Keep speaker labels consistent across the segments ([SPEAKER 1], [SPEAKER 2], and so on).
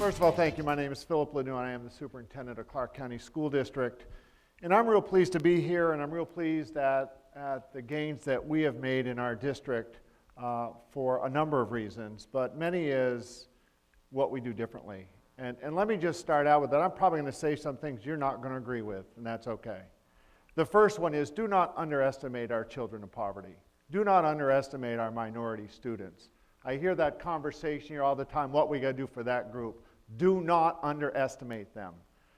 [SPEAKER 1] First of all, thank you. My name is Philip Lanoue, and I am the superintendent of Clarke County School District. And I'm real pleased to be here, and I'm real pleased at the gains that we have made in our district for a number of reasons, but many is what we do differently. And let me just start out with that. I'm probably going to say some things you're not going to agree with, and that's okay. The first one is, do not underestimate our children of poverty. Do not underestimate our minority students. I hear that conversation here all the time, what we got to do for that group. Do not underestimate them.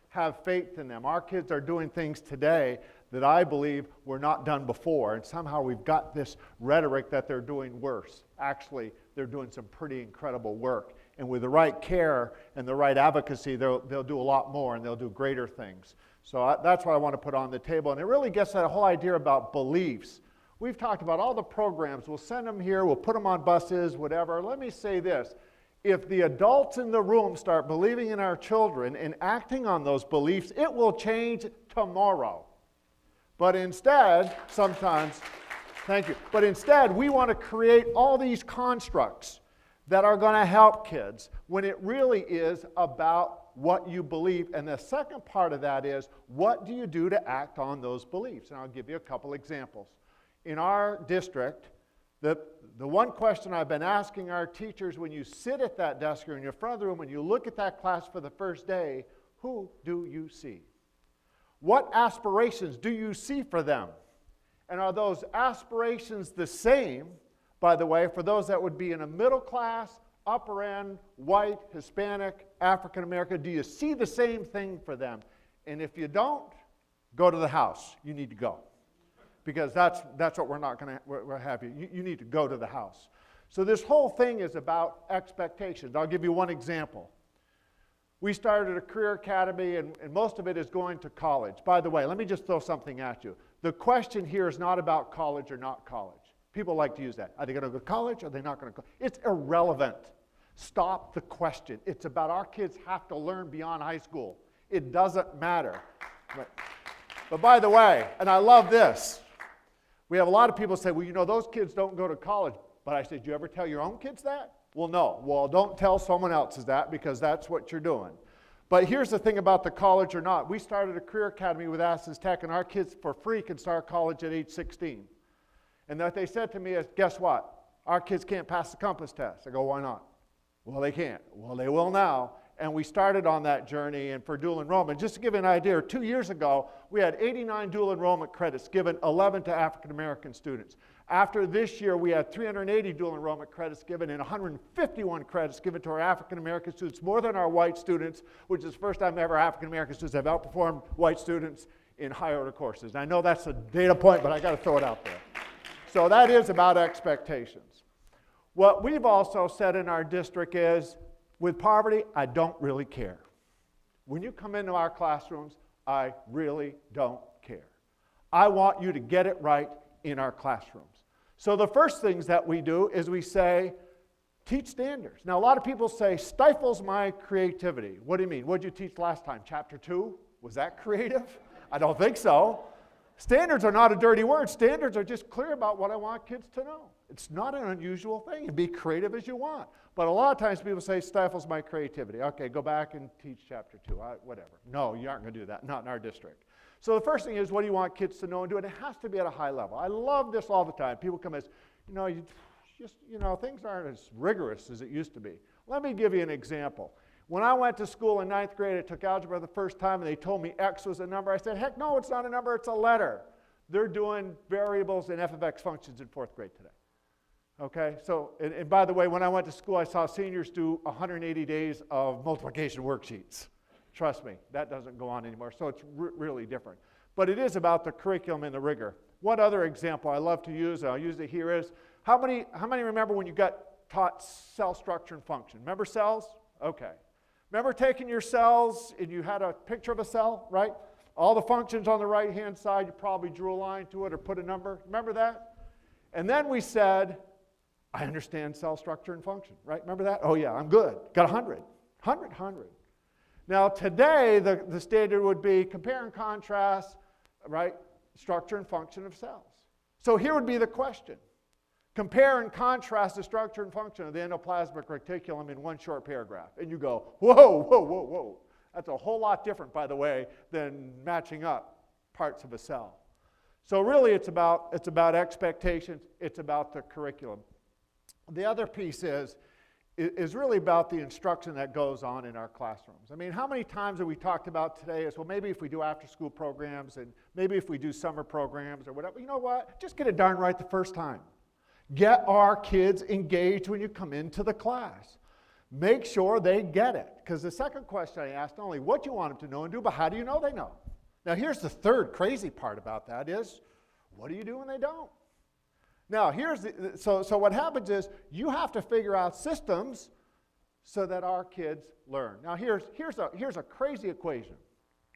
[SPEAKER 1] Have faith in them. Our kids are doing things today that I believe were not done before, and somehow we've got this rhetoric that they're doing worse. Actually, they're doing some pretty incredible work, and with the right care and the right advocacy, they'll do a lot more, and they'll do greater things. So that's what I want to put on the table, and it really gets at the whole idea about beliefs. We've talked about all the programs. We'll send them here. We'll put them on buses, whatever. Let me say this. If the adults in the room start believing in our children and acting on those beliefs, it will change tomorrow. But instead, sometimes, thank you, but instead we want to create all these constructs that are going to help kids when it really is about what you believe. And the second part of that is, what do you do to act on those beliefs? And I'll give you a couple examples. In our district, the one question I've been asking our teachers when you sit at that desk or in your front of the room, when you look at that class for the first day, who do you see? What aspirations do you see for them? And are those aspirations the same, by the way, for those that would be in a middle class, upper end, white, Hispanic, African American? Do you see the same thing for them? And if you don't, go to the house. You need to go. Because that's what we're not going to have you. You need to go to the house. So this whole thing is about expectations. I'll give you one example. We started a career academy, and most of it is going to college. By the way, let me just throw something at you. The question here is not about college or not college. People like to use that. Are they going to go to college or are they not going to go? It's irrelevant. Stop the question. It's about our kids have to learn beyond high school. It doesn't matter. But by the way, and I love this, we have a lot of people say, well, you know, those kids don't go to college. But I said, do you ever tell your own kids that? Well, no. Well, don't tell someone else's that, because that's what you're doing. But here's the thing about the college or not. We started a career academy with Athens Tech, and our kids for free can start college at age 16. And what they said to me is, guess what? Our kids can't pass the compass test. I go, why not? Well, they can't. Well, they will now. And we started on that journey, and for dual enrollment, just to give you an idea, 2 years ago, we had 89 dual enrollment credits given, 11 to African American students. After this year, we had 380 dual enrollment credits given and 151 credits given to our African American students, more than our white students, which is the first time ever African American students have outperformed white students in higher order courses. And I know that's a data point, but I got to throw it out there. So that is about expectations. What we've also said in our district is, with poverty, I don't really care. When you come into our classrooms, I really don't care. I want you to get it right in our classrooms. So the first things that we do is we say, teach standards. Now, a lot of people say, stifles my creativity. What do you mean? What did you teach last time? Chapter 2? Was that creative? I don't think so. Standards are not a dirty word. Standards are just clear about what I want kids to know. It's not an unusual thing. Be creative as you want. But a lot of times people say, stifles my creativity. Okay, go back and teach chapter 2, whatever. No, you aren't going to do that, not in our district. So the first thing is, what do you want kids to know and do? And it has to be at a high level. I love this all the time. People come as, things aren't as rigorous as it used to be. Let me give you an example. When I went to school in 9th grade, I took algebra the first time, and they told me X was a number. I said, heck no, it's not a number, it's a letter. They're doing variables and f of x functions in 4th grade today. Okay, so, and by the way, when I went to school, I saw seniors do 180 days of multiplication worksheets. Trust me, that doesn't go on anymore, so it's really different. But it is about the curriculum and the rigor. One other example I love to use, and I'll use it here, is, how many remember when you got taught cell structure and function? Remember cells? Okay. Remember taking your cells and you had a picture of a cell, right? All the functions on the right-hand side, you probably drew a line to it or put a number. Remember that? And then we said, I understand cell structure and function, right? Remember that? Oh yeah, I'm good. Got 100. 100. Now today, the standard would be compare and contrast, right? Structure and function of cells. So here would be the question. Compare and contrast the structure and function of the endoplasmic reticulum in one short paragraph. And you go, whoa, whoa, whoa, whoa. That's a whole lot different, by the way, than matching up parts of a cell. So really it's about expectations, it's about the curriculum. The other piece is really about the instruction that goes on in our classrooms. I mean, how many times have we talked about today is, well, maybe if we do after-school programs and maybe if we do summer programs or whatever, you know what? Just get it darn right the first time. Get our kids engaged when you come into the class. Make sure they get it. Because the second question I asked, not only what do you want them to know and do, but how do you know they know? Now here's the third crazy part about that is, what do you do when they don't? Now so what happens is, you have to figure out systems so that our kids learn. Now here's a crazy equation.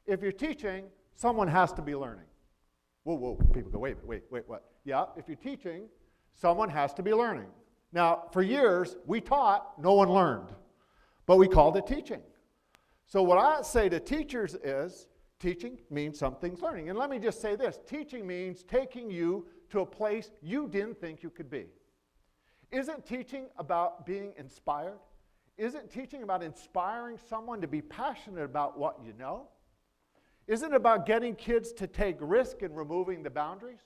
[SPEAKER 1] If you're teaching, someone has to be learning. Whoa, people go, wait, what? Yeah, if you're teaching, someone has to be learning. Now, for years, we taught, no one learned. But we called it teaching. So what I say to teachers is, teaching means something's learning. And let me just say this. Teaching means taking you to a place you didn't think you could be. Isn't teaching about being inspired? Isn't teaching about inspiring someone to be passionate about what you know? Isn't it about getting kids to take risk and removing the boundaries?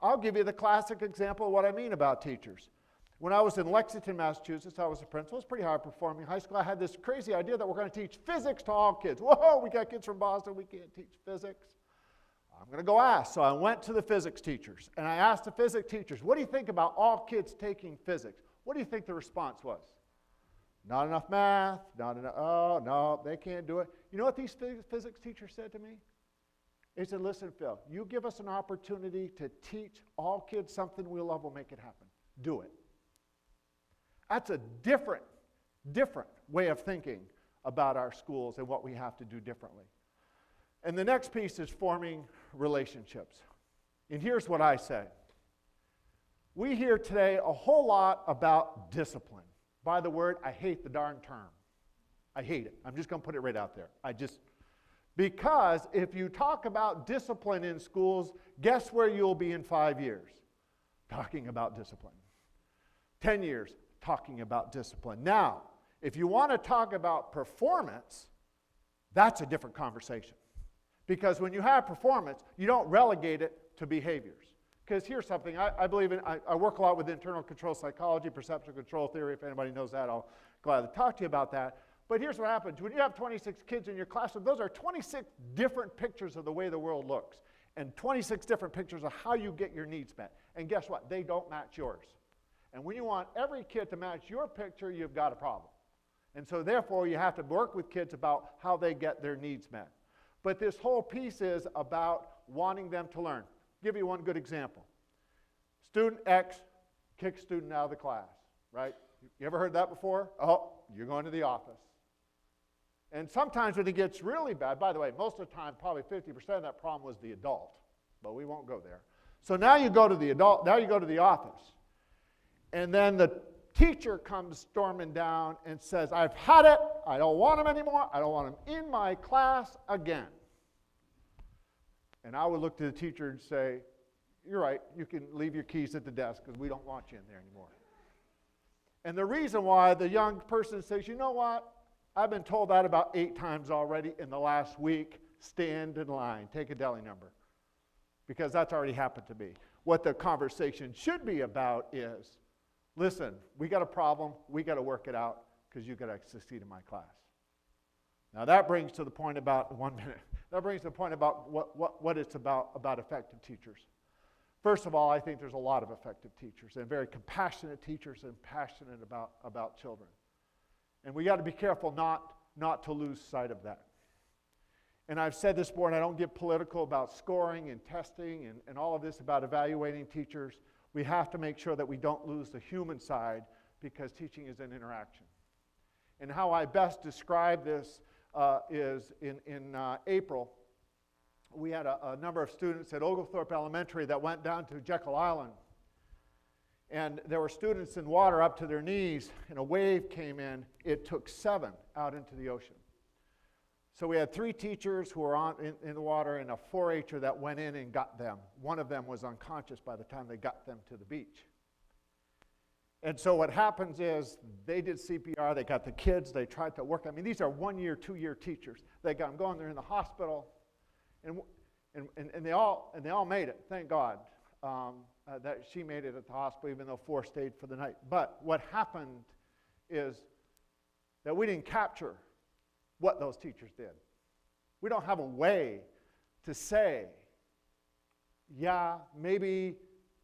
[SPEAKER 1] I'll give you the classic example of what I mean about teachers. When I was in Lexington, Massachusetts, I was a principal. It was a pretty high-performing high school. I had this crazy idea that we're going to teach physics to all kids. Whoa, we got kids from Boston. We can't teach physics. I'm going to go ask. So I went to the physics teachers, and I asked the physics teachers, what do you think about all kids taking physics? What do you think the response was? Not enough math, not enough, oh, no, they can't do it. You know what these physics teachers said to me? They said, listen, Phil, you give us an opportunity to teach all kids something we love, we'll make it happen. Do it. That's a different way of thinking about our schools and what we have to do differently. And the next piece is forming relationships. And here's what I say. We hear today a whole lot about discipline. By the word, I hate the darn term. I hate it. I'm just going to put it right out there. Because if you talk about discipline in schools, guess where you'll be in 5 years? Talking about discipline. 10 years, talking about discipline. Now, if you want to talk about performance, that's a different conversation. Because when you have performance, you don't relegate it to behaviors. Because here's something, I believe in, I work a lot with internal control psychology, perceptual control theory. If anybody knows that, I'll gladly talk to you about that. But here's what happens. When you have 26 kids in your classroom, those are 26 different pictures of the way the world looks. And 26 different pictures of how you get your needs met. And guess what? They don't match yours. And when you want every kid to match your picture, you've got a problem. And so therefore, you have to work with kids about how they get their needs met. But this whole piece is about wanting them to learn. I'll give you one good example. Student X kicks student out of the class, right? You ever heard that before? Oh, you're going to the office. And sometimes when it gets really bad, by the way, most of the time, probably 50% of that problem was the adult, but we won't go there. So now you go to the adult, now you go to the office. And then the teacher comes storming down and says, I've had it, I don't want him anymore, I don't want him in my class again. And I would look to the teacher and say, you're right, you can leave your keys at the desk because we don't want you in there anymore. And the reason why the young person says, you know what, I've been told that about 8 times already in the last week, stand in line, take a deli number. Because that's already happened to me. What the conversation should be about is, listen, we got a problem, we got to work it out because you got to succeed in my class. Now that brings to the point about, 1 minute, that brings to the point about what it's about effective teachers. First of all, I think there's a lot of effective teachers and very compassionate teachers and passionate about children. And we got to be careful not to lose sight of that. And I've said this before, and I don't get political about scoring and testing and all of this about evaluating teachers. We have to make sure that we don't lose the human side because teaching is an interaction. And how I best describe this is in April, we had a number of students at Oglethorpe Elementary that went down to Jekyll Island. And there were students in water up to their knees, and a wave came in. It took 7 out into the ocean. So we had 3 teachers who were in the water and a 4-H'er that went in and got them. One of them was unconscious by the time they got them to the beach. And so what happens is they did CPR, they got the kids, they tried to work. I mean, these are 1 year, 2 year teachers. They got them going, they're in the hospital, and they all made it, thank God. That she made it at the hospital, even though 4 stayed for the night. But what happened is that we didn't capture what those teachers did. We don't have a way to say, yeah, maybe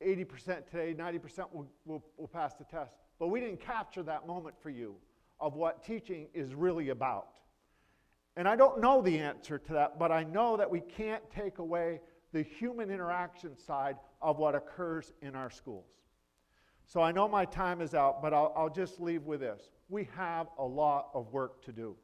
[SPEAKER 1] 80% today, 90% will pass the test. But we didn't capture that moment for you of what teaching is really about. And I don't know the answer to that, but I know that we can't take away the human interaction side of what occurs in our schools. So I know my time is out, but I'll just leave with this. We have a lot of work to do.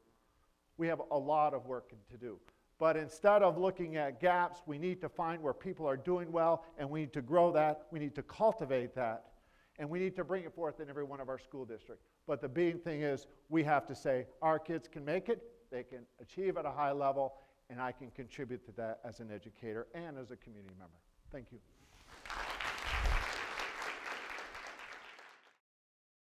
[SPEAKER 1] We have a lot of work to do. But instead of looking at gaps, we need to find where people are doing well, and we need to grow that, we need to cultivate that, and we need to bring it forth in every one of our school districts. But the big thing is we have to say our kids can make it, they can achieve at a high level, and I can contribute to that as an educator and as a community member. Thank you.